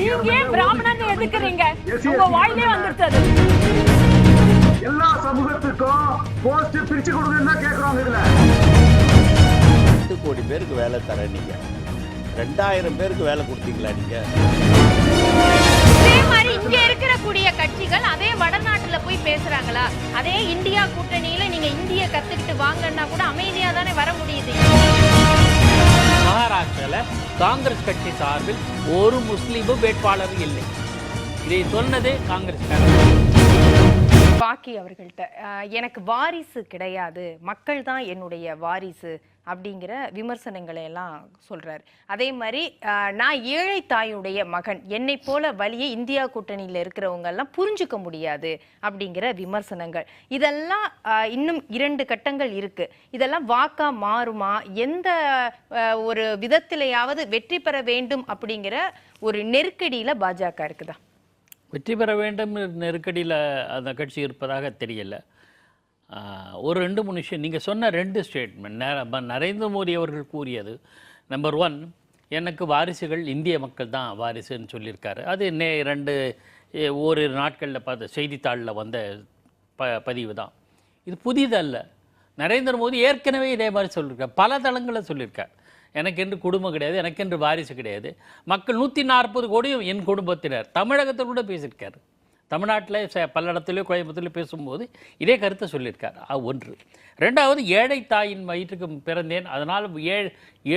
நீங்க பிராமணன் எதுக்குறீங்க? உங்க வாயிலே வந்துட்டது. எல்லா சமூகத்துக்கும் போஸ்ட் பிரிச்சு கொடுங்கன்னு கேக்குறாங்க. இதுல 8 கோடி பேருக்கு வேலை தர நீங்க 2000 பேருக்கு வேலை கொடுத்தீங்களா நீங்க? அதே மாதிரி இங்க இருக்கிற கூடிய கட்சிகள் அதே வடநாட்டுல போய் பேசுறாங்களா? அதே இந்தியா கூட்டணியில நீங்க இந்திய கத்துக்கிட்டு வாங்கன்னா கூட அமைதியா தானே வர முடியுது. மகாராஷ்டிரால காங்கிரஸ் கட்சி சார்பில் ஒரு முஸ்லீமும் வேட்பாளர் இல்லை. இதை சொன்னது காங்கிரஸ். பாக்கி அவர்கள்ட்ட எனக்கு வாரிசு கிடையாது, மக்கள் தான் என்னுடைய வாரிசு அப்படிங்கிற விமர்சனங்களை எல்லாம் சொல்றாரு. அதே மாதிரி நான் ஏழை தாயுடைய மகன், என்னை போல வழியை இந்தியா கூட்டணியில் இருக்கிறவங்க எல்லாம் புரிஞ்சுக்க முடியாது அப்படிங்கிற விமர்சனங்கள். இதெல்லாம் இன்னும் 2 கட்டங்கள் இருக்கு. இதெல்லாம் வாக்கா மாறுமா? எந்த ஒரு விதத்திலேயாவது வெற்றி பெற வேண்டும் அப்படிங்கிற ஒரு நெருக்கடியில பாஜக இருக்குதா? வெற்றி பெற வேண்டும் நெருக்கடியில் அந்த கட்சி இருப்பதாக தெரியல. ஒரு 2-3 விஷயம் நீங்கள் சொன்ன 2 ஸ்டேட்மெண்ட் நரேந்திர மோடி அவர்கள் கூறியது. நம்பர் 1, எனக்கு வாரிசுகள் இந்திய மக்கள் தான் வாரிசுன்னு சொல்லியிருக்காரு. அது 2 ஓரிரு நாட்களில் பார்த்த செய்தித்தாளில் வந்த பதிவு தான். இது புதிதல்ல. நரேந்திர மோடி ஏற்கனவே இதே மாதிரி சொல்லியிருக்கார், பல தளங்களில் சொல்லியிருக்கார். எனக்கென்று குடும்பம் கிடையாது, எனக்கென்று வாரிசு கிடையாது, மக்கள் 140 கோடியும் என் குடும்பத்தினர். தமிழகத்தில் கூட பேசியிருக்காரு. தமிழ்நாட்டில் பல்லடத்துலேயோ கோயம்புத்தூர்லேயோ பேசும்போது இதே கருத்தை சொல்லியிருக்கார். ஒன்று. 2வது, ஏழை தாயின் வயிற்றுக்கு பிறந்தேன், அதனால்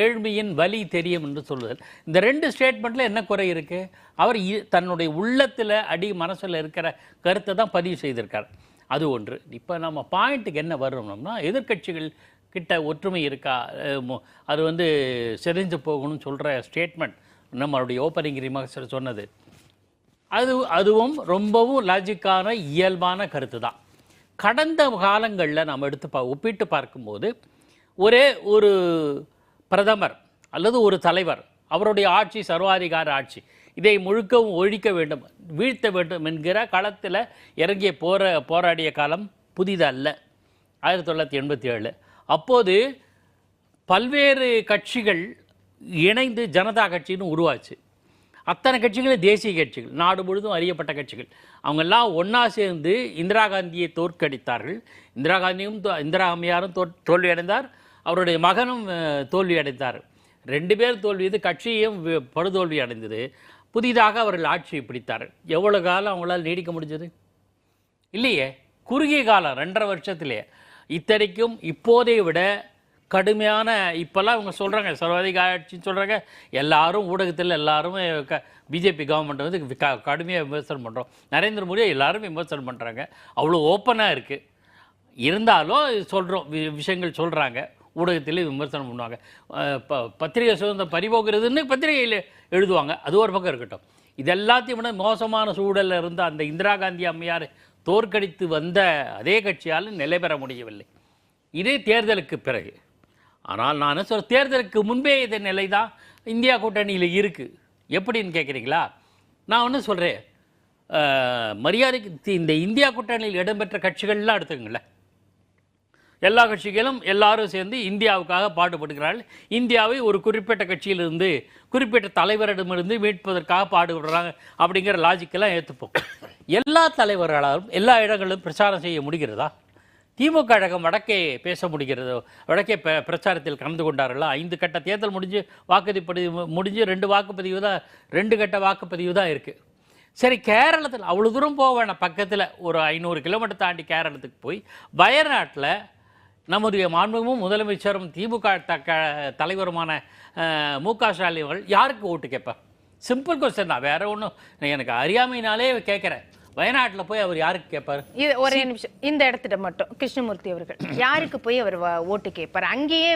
ஏழ்மையின் வலி தெரியும் என்று சொல்லுதல். இந்த 2 ஸ்டேட்மெண்ட்டில் என்ன குறை இருக்குது? அவர் தன்னுடைய உள்ளத்தில் மனசில் இருக்கிற கருத்தை தான் பதிவு செய்திருக்கார். அது ஒன்று. இப்போ நம்ம பாயிண்ட்டுக்கு என்ன வரணும்னா, எதிர்க்கட்சிகள் கிட்ட ஒற்றுமை இருக்கா, அது செறிஞ்சு போகணும்னு சொல்கிற ஸ்டேட்மெண்ட் நம்மளுடைய ஓப்பனிங் ரிமார்க்ஸ் சொன்னது, அதுவும் ரொம்பவும் லாஜிக்கான இயல்பான கருத்து தான். கடந்த காலங்களில் நாம் ஒப்பிட்டு பார்க்கும்போது ஒரே ஒரு பிரதமர் அல்லது ஒரு தலைவர், அவருடைய ஆட்சி சர்வாதிகார ஆட்சி, இதை முழுக்கவும் ஒழிக்க வேண்டும், வீழ்த்த வேண்டும் என்கிற களத்தில் இறங்கிய போராடிய காலம் புதிதல்ல. 1987 அப்போது பல்வேறு கட்சிகள் இணைந்து ஜனதா கட்சின்னு உருவாச்சு. அத்தனை கட்சிகளும் தேசிய கட்சிகள், நாடு முழுதும் அறியப்பட்ட கட்சிகள். அவங்கெல்லாம் ஒன்றா சேர்ந்து இந்திரா காந்தியை தோற்கடித்தார்கள். இந்திரா அம்மையாரும் தோல்வியடைந்தார், அவருடைய மகனும் தோல்வியடைந்தார். 2 பேர் தோல்வியது, கட்சியும் படுதோல்வி அடைந்தது. புதிதாக அவர்கள் ஆட்சியை பிடித்தார்கள். எவ்வளோ காலம் அவங்களால் நீடிக்க முடிஞ்சது? இல்லையே, குறுகிய காலம், 2.5 வருஷத்திலே. இத்தனைக்கும் இப்போதை விட கடுமையான, இப்போல்லாம் இவங்க சொல்கிறாங்க சர்வாதிகார ஆட்சின்னு சொல்கிறாங்க. எல்லாரும் ஊடகத்தில் எல்லாருமே பிஜேபி கவர்மெண்ட்டை கடுமையாக விமர்சனம் பண்ணுறோம். நரேந்திர மோடியை எல்லாரும் விமர்சனம் பண்ணுறாங்க. அவ்வளோ ஓப்பனாக இருக்குது. இருந்தாலும் சொல்கிறோம், விஷயங்கள் சொல்கிறாங்க, ஊடகத்திலே விமர்சனம் பண்ணுவாங்க. பத்திரிகை சுதந்திரம் பறிபோகிறதுன்னு பத்திரிகையில் எழுதுவாங்க. அது ஒரு பக்கம் இருக்கட்டும். இது எல்லாத்தையும் விட மோசமான சூழலில் இருந்த அந்த இந்திரா காந்தி அம்மையார் தோற்கடித்து வந்த அதே கட்சியால் நிலை பெற முடியவில்லை. இதே தேர்தலுக்கு பிறகு. ஆனால் நான் தேர்தலுக்கு முன்பே இதே நிலை தான் இந்தியா கூட்டணியில் இருக்குது. எப்படின்னு கேட்குறீங்களா? நான் ஒன்று சொல்கிறேன், மரியாதைக்கு இந்த இந்தியா கூட்டணியில் இடம்பெற்ற கட்சிகள்லாம் எடுத்துக்கங்களேன். எல்லா கட்சிகளும் எல்லாரும் சேர்ந்து இந்தியாவுக்காக பாடுபடுகிறார்கள். இந்தியாவை ஒரு குறிப்பிட்ட கட்சியிலிருந்து குறிப்பிட்ட தலைவரிடமிருந்து மீட்பதற்காக பாடுபடுறாங்க அப்படிங்கிற லாஜிக்கெல்லாம் ஏற்றுப்போம். எல்லா தலைவர்களாலும் எல்லா இடங்களிலும் பிரச்சாரம் செய்ய முடிகிறதா? திமுக கழகம் வடக்கே பேச முடிகிறதோ? வடக்கே பிரச்சாரத்தில் கலந்து கொண்டார்களா? 5 கட்ட தேர்தல் வாக்குப்பதிவு முடிஞ்சு 2 வாக்குப்பதிவு தான், 2 கட்ட வாக்குப்பதிவு தான் இருக்குது. சரி, கேரளத்தில் அவ்வளோ தூரம் போக வேணாம், பக்கத்தில் ஒரு 500 கிலோமீட்டர் தாண்டி கேரளத்துக்கு போய் வயநாட்டில் நம்முடைய மாண்புமிகும் முதலமைச்சரும் திமுக தலைவருமான மு.க. ஸ்டாலின் அவர்கள் யாருக்கு ஓட்டு கேட்பார்? சிம்பிள் கொஸ்டின் தான், வேற ஒன்றும் எனக்கு அறியாமையினாலே கேட்குறேன். வயநாட்டில் போய் அவர் யாருக்கு கேட்பார்? இது ஒரே நிமிஷம், இந்த இடத்துல மட்டும் கிருஷ்ணமூர்த்தி அவர்கள் யாருக்கு போய் அவர் ஓட்டு கேட்பார்? அங்கேயே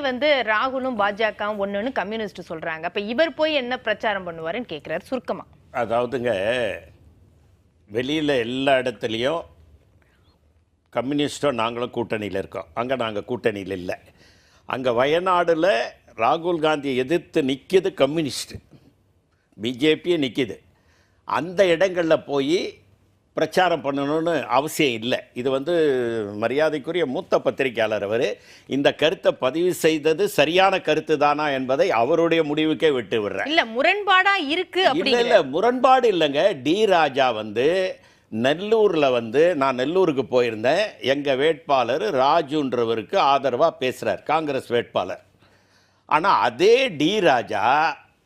ராகுலும் பாஜகவும் ஒன்றுன்னு கம்யூனிஸ்ட் சொல்கிறாங்க. அப்போ இவர் போய் என்ன பிரச்சாரம் பண்ணுவாருன்னு கேட்குறாரு சுருக்கமாக. அதாவதுங்க, வெளியில் எல்லா இடத்துலையும் கம்யூனிஸ்டும் நாங்களும் கூட்டணியில் இருக்கோம். அங்கே நாங்கள் கூட்டணியில் இல்லை. அங்கே வயநாடில் ராகுல் காந்தியை எதிர்த்து நிற்கிது கம்யூனிஸ்ட்டு, பிஜேபியே நிற்கிது. அந்த இடங்களில் போய் பிரச்சாரம் பண்ணணும்னு அவசியம் இல்லை. இது வந்து மரியாதைக்குரிய மூத்த பத்திரிகையாளர் அவர் இந்த கருத்தை பதிவு செய்தது சரியான கருத்து தானா என்பதை அவருடைய முடிவுக்கே விட்டு விடுறேன். இல்ல முரண்பாடா இருக்கு இல்ல முரண்பாடு இல்லைங்க. டி ராஜா வந்து நெல்லூரில் வந்து நான் நெல்லூருக்கு போயிருந்தேன். எங்கள் வேட்பாளர் ராஜுன்றவருக்கு ஆதரவாக பேசுகிறார், காங்கிரஸ் வேட்பாளர். ஆனால் அதே டி ராஜா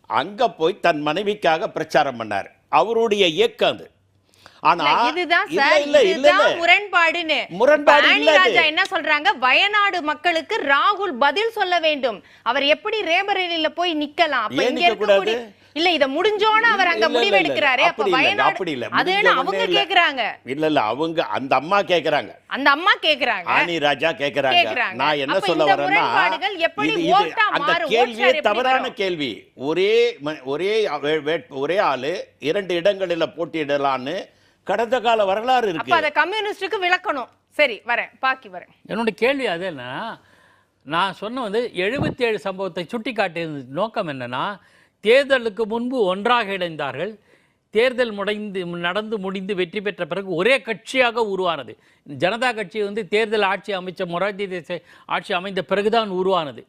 அங்கே போய் தன் மனைவிக்காக பிரச்சாரம் பண்ணார். அவருடைய இயக்கம் அது. ஆனா இதுதான் சார், இதுதான் முரண்பாடுன்னு. முரண்பாடு ஆனி ராஜா என்ன சொல்றாங்க, வயநாடு மக்களுக்கு ராகுல் பதில் சொல்ல வேண்டும். அவர் எப்படி ரேபரேலியில போய் நிக்கலாம்? அப்ப இங்க இருக்கக்கூடிய இல்ல இத முடிஞ்சோன அவர் அங்க முடிவு எடுக்கறாரு. அப்ப வயநாடு அப்படி இல்ல, அதுனா அவங்க கேக்குறாங்க. இல்ல அவங்க அந்த அம்மா கேக்குறாங்க, அந்த அம்மா கேக்குறாங்க, ஆனி ராஜா கேக்குறாங்க. நான் என்ன சொல்ல வரேன்னா, அந்த கேள்வியே தவறான கேள்வி. ஒரே ஆளு 2 இடங்களில் போட்டியிடலான்னு கடந்த கால வரலாறு இருக்கு. அப்ப அத கம்யூனிஸ்டுக்கு விளக்கணும். சரி வரேன், பாக்கி வரேன். என்னோட கேள்வி அது என்ன, நான் சொன்ன வந்து 77 சம்பவத்தை சுட்டி காட்டிய நோக்கம் என்னன்னா, தேர்தலுக்கு முன்பு ஒன்றாக இணைந்தார்கள், தேர்தல் நடந்து முடிந்து வெற்றி பெற்ற பிறகு ஒரே கட்சியாக உருவானது. ஜனதா கட்சி வந்து தேர்தல் ஆட்சி அமைச்ச மொரார்ஜி தேசாய் ஆட்சி அமைந்த பிறகுதான் உருவானது.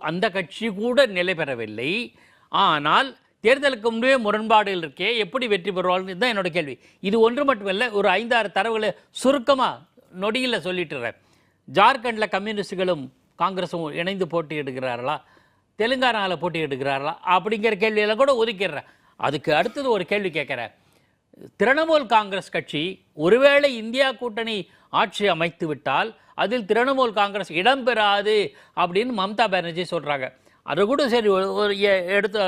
அந்த கட்சி கூட நிலை பெறவில்லை. ஆனால் தேர்தலுக்கு முன்பே முரண்பாடுகள் இருக்கே, எப்படி வெற்றி பெறுவார்கள் தான் என்னோட கேள்வி. இது ஒன்று மட்டுமல்ல, ஒரு 5-6 தரவுகளை சுருக்கமாக நொடியில் சொல்லிட்டுறேன். ஜார்க்கண்டில் கம்யூனிஸ்டுகளும் காங்கிரஸும் இணைந்து போட்டியிடுகிறார்களா, தெலுங்கானாவில் போட்டியிடுகிறார்களா அப்படிங்கிற கேள்வியெல்லாம் கூட ஒதுக்கிடுறேன். அதுக்கு அடுத்தது ஒரு கேள்வி கேட்குறேன். திரிணாமுல் காங்கிரஸ் கட்சி ஒருவேளை இந்தியா கூட்டணி ஆட்சி அமைத்து விட்டால் அதில் திரிணாமுல் காங்கிரஸ் இடம்பெறாது அப்படின்னு மம்தா பானர்ஜி சொல்கிறாங்க. அதை கூட சரி ஒரு எடுத்து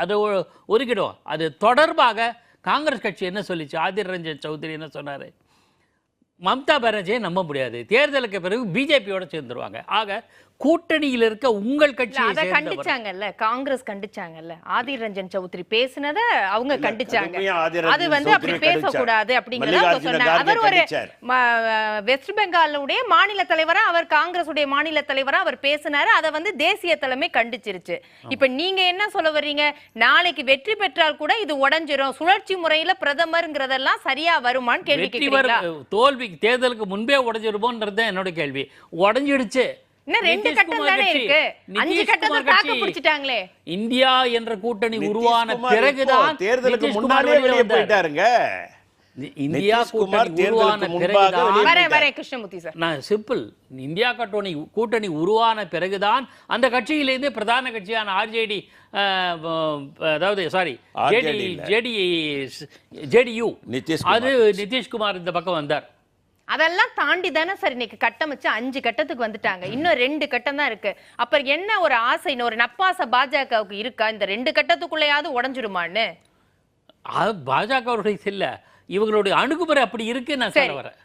அதை ஒதுக்கிடுவோம். அது தொடர்பாக காங்கிரஸ் கட்சி என்ன சொல்லிச்சு, ஆதிர் ரஞ்சன் சௌத்ரி என்ன சொன்னார், மம்தா பானர்ஜியை நம்ப முடியாது, தேர்தலுக்கு பிறகு பிஜேபியோட சேர்ந்துருவாங்க. ஆக கூட்டணியில் இருக்க உங்கள் கட்சி அதை கண்டிச்சாங்கல்ல, காங்கிரஸ் கண்டிச்சாங்கல்ல, ஆதிர் ரஞ்சன் சௌத்ரி பேசினத அவங்க கண்டிச்சாங்க. அது வந்து அப்படி பேசக்கூடாது அப்படிங்கறத சொன்னாங்க. அவர் ஒரு வெஸ்ட் பெங்காலுடைய மாநில தலைவரா, அவர் காங்கிரஸ் உடைய மாநில தலைவரா அவர் பேசினாரு. அதை வந்து தேசிய தலைமை கண்டிச்சிருச்சு. இப்ப நீங்க என்ன சொல்ல வர்றீங்க, நாளைக்கு வெற்றி பெற்றால் கூட இது உடைஞ்சிரும், சுழற்சி முறையில பிரதமர்ங்கிறதெல்லாம் சரியா வருமான்னு கேள்வி கேட்கிறீங்களா? தோல்வி தேர்தலுக்கு முன்பே உடைஞ்சிருமோன்றது என்னோட கேள்வி. உடைஞ்சிடுச்சு. இந்தியா என்ற கூட்டணி உருவான பிறகுதான் தேர்தலுக்கு முன்னாலே வெளியே போயிட்டாருங்க. இந்தியா கூட்டணி உருவான பிறகுதான், நான் சிம்பிள், இந்தியா கூட்டணி உருவான பிறகுதான் அந்த கட்சியிலிருந்து பிரதான கட்சியான ஆர்ஜேடி, அதாவது சாரி ஜேடியு, அது நிதிஷ்குமார் இந்த பக்கம் வந்தார். அதெல்லாம் தாண்டி தானே சார் இன்னைக்கு கட்டமைச்சு 5 கட்டத்துக்கு வந்துட்டாங்க. இன்னும் 2 கட்டம் தான் இருக்கு. அப்புறம் என்ன ஒரு ஆசை, ஒரு நப்பாசை பாஜகவுக்கு இருக்கா, இந்த 2 கட்டத்துக்குள்ளேயாவது உடஞ்சிருமான்னு? பாஜகவுடைய இல்ல, இவங்களுடைய அணுகுமுறை அப்படி இருக்கு. நான் சொல்ல வரேன்.